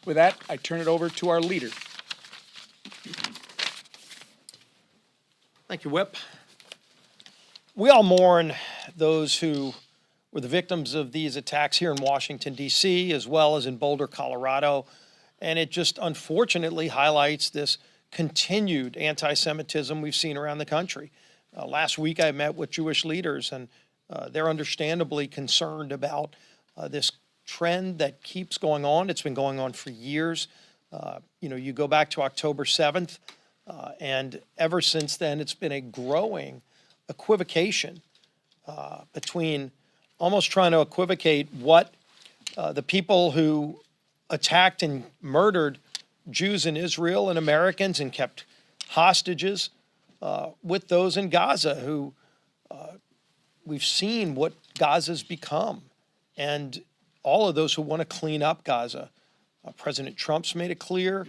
With that, I turn it over to our leader. Thank you, Whip. We all mourn those who were the victims of these attacks here in Washington, D.C., as well as in Boulder, Colorado. And it just unfortunately highlights this continued anti-Semitism we've seen around the country. Last week I met with Jewish leaders, and they're understandably concerned about this trend that keeps going on. It's been going on for years. You go back to October 7th, and ever since then, it's been a growing equivocation between almost trying to equivocate what the people who attacked and murdered Jews in Israel and Americans and kept hostages with those in Gaza who we've seen what Gaza's become. And all of those who want to clean up Gaza. President Trump's made it clear.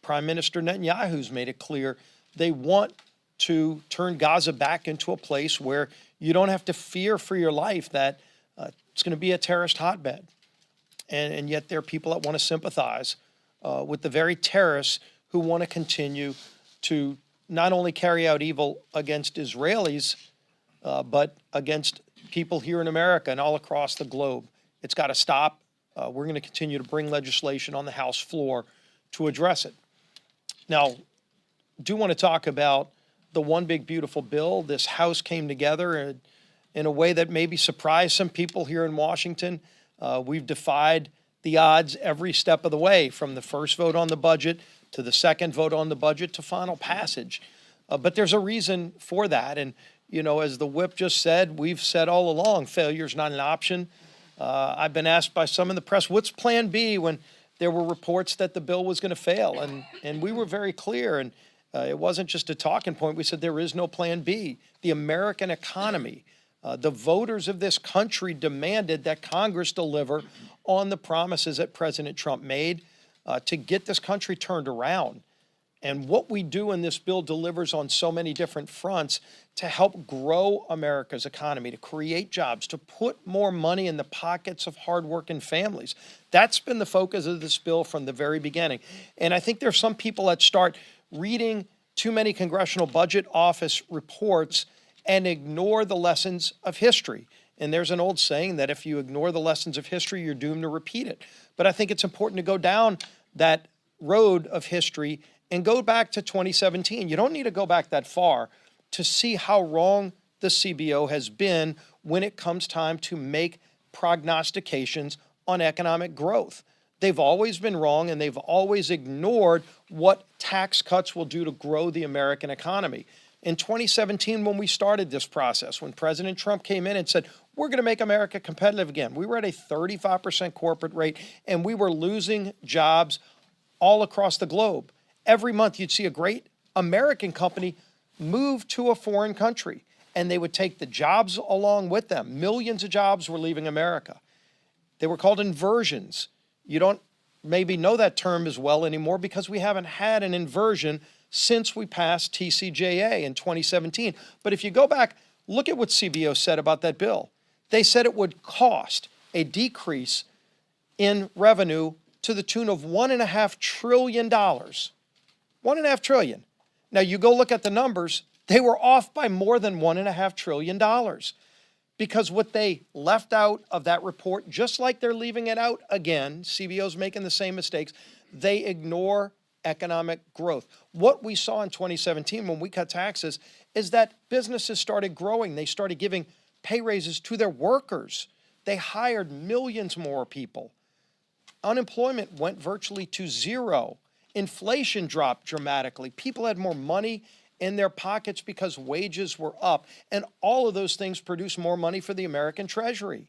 Prime Minister Netanyahu's made it clear. They want to turn Gaza back into a place where you don't have to fear for your life that it's going to be a terrorist hotbed. And yet there are people that want to sympathize with the very terrorists who want to continue to not only carry out evil against Israelis, but against people here in America and all across the globe. It's got to stop. We're going to continue to bring legislation on the House floor to address it. Now, do want to talk about the One Big Beautiful Bill. This House came together in a way that maybe surprised some people here in Washington. We've defied the odds every step of the way, from the first vote on the budget to the second vote on the budget to final passage. But there's a reason for that. And, as the whip just said, we've said all along, failure's not an option. I've been asked by some in the press, what's plan B, when there were reports that the bill was going to fail? And we were very clear, and it wasn't just a talking point. We said there is no plan B. The American economy, the voters of this country demanded that Congress deliver on the promises that President Trump made to get this country turned around. And what we do in this bill delivers on so many different fronts to help grow America's economy, to create jobs, to put more money in the pockets of hardworking families. That's been the focus of this bill from the very beginning. And I think there's some people that start reading too many Congressional Budget Office reports and ignore the lessons of history. And there's an old saying that if you ignore the lessons of history, you're doomed to repeat it. But I think it's important to go down that road of history and go back to 2017. You don't need to go back that far to see how wrong the CBO has been when it comes time to make prognostications on economic growth. They've always been wrong, and they've always ignored what tax cuts will do to grow the American economy. In 2017, when we started this process, when President Trump came in and said, we're going to make America competitive again, we were at a 35% corporate rate, and we were losing jobs all across the globe. Every month you'd see a great American company move to a foreign country, and they would take the jobs along with them. Millions of jobs were leaving America. They were called inversions. You don't maybe know that term as well anymore because we haven't had an inversion since we passed TCJA in 2017. But if you go back, look at what CBO said about that bill. They said it would cost a decrease in revenue to the tune of $1.5 trillion. $1.5 trillion. Now you go look at the numbers, they were off by more than $1.5 trillion. Because what they left out of that report, just like they're leaving it out again, CBO's making the same mistakes, they ignore economic growth. What we saw in 2017 when we cut taxes is that businesses started growing. They started giving pay raises to their workers. They hired millions more people. Unemployment went virtually to zero. Inflation dropped dramatically. People had more money in their pockets because wages were up. And all of those things produced more money for the American Treasury.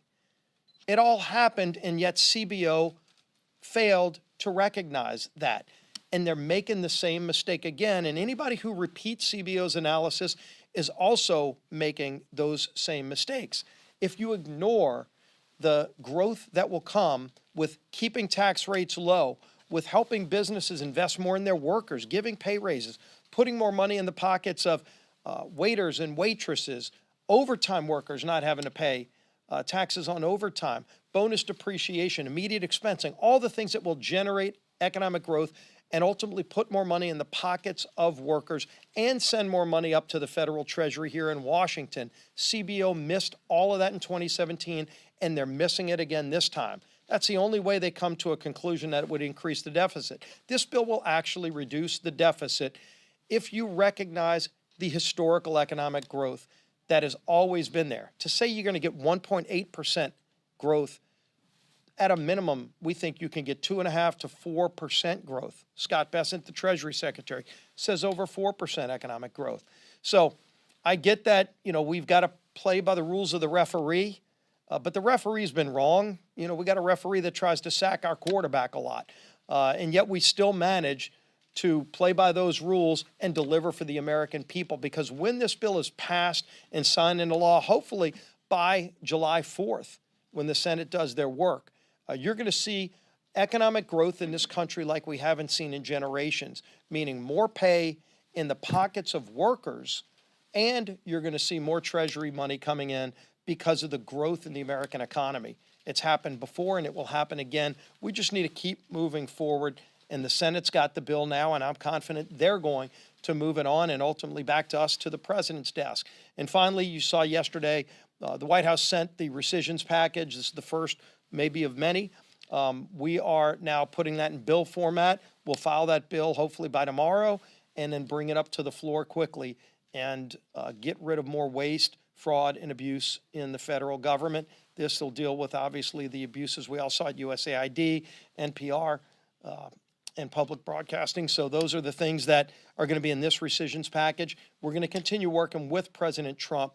It all happened, and yet CBO failed to recognize that. And they're making the same mistake again. And anybody who repeats CBO's analysis is also making those same mistakes. If you ignore the growth that will come with keeping tax rates low, with helping businesses invest more in their workers, giving pay raises, putting more money in the pockets of waiters and waitresses, overtime workers not having to pay taxes on overtime, bonus depreciation, immediate expensing, all the things that will generate economic growth and ultimately put more money in the pockets of workers and send more money up to the federal treasury here in Washington. CBO missed all of that in 2017, and they're missing it again this time. That's the only way they come to a conclusion that it would increase the deficit. This bill will actually reduce the deficit if you recognize the historical economic growth that has always been there. To say you're going to get 1.8% growth, at a minimum, we think you can get 2.5% to 4% growth. Scott Bessent, the Treasury Secretary, says over 4% economic growth. So I get that, we've got to play by the rules of the referee, but the referee's been wrong. We got a referee that tries to sack our quarterback a lot, and yet we still manage to play by those rules and deliver for the American people, because when this bill is passed and signed into law, hopefully by July 4th, when the Senate does their work, you're going to see economic growth in this country like we haven't seen in generations, meaning more pay in the pockets of workers, and you're going to see more Treasury money coming in because of the growth in the American economy. It's happened before and it will happen again. We just need to keep moving forward, and the Senate's got the bill now, and I'm confident they're going to move it on and ultimately back to us, to the president's desk. And finally, you saw yesterday, the White House sent the rescissions package. This is the first maybe of many. We are now putting that in bill format. We'll file that bill hopefully by tomorrow and then bring it up to the floor quickly and get rid of more waste, fraud, and abuse in the federal government. This will deal with, obviously, the abuses we all saw at USAID, NPR, and public broadcasting. So those are the things that are going to be in this rescissions package. We're going to continue working with President Trump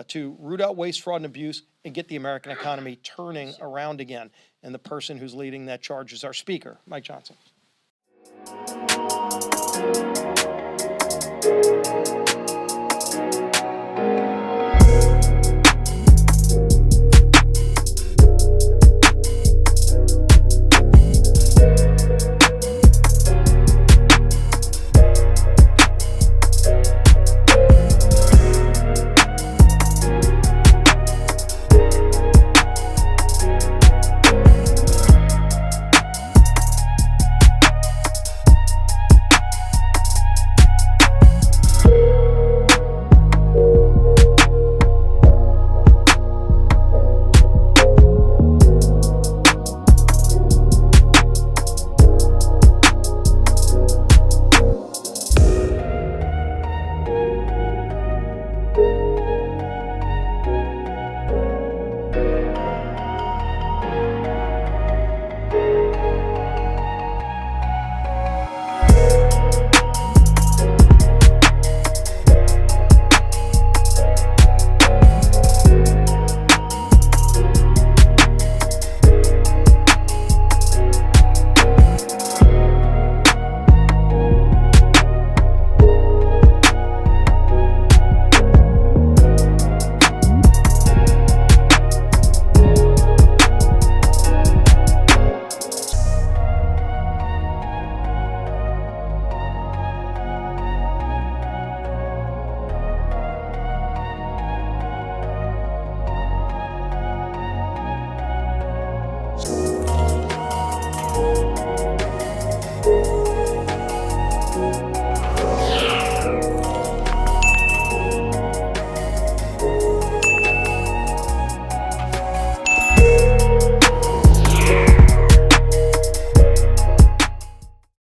to root out waste, fraud, and abuse and get the American economy turning around again. And the person who's leading that charge is our Speaker, Mike Johnson.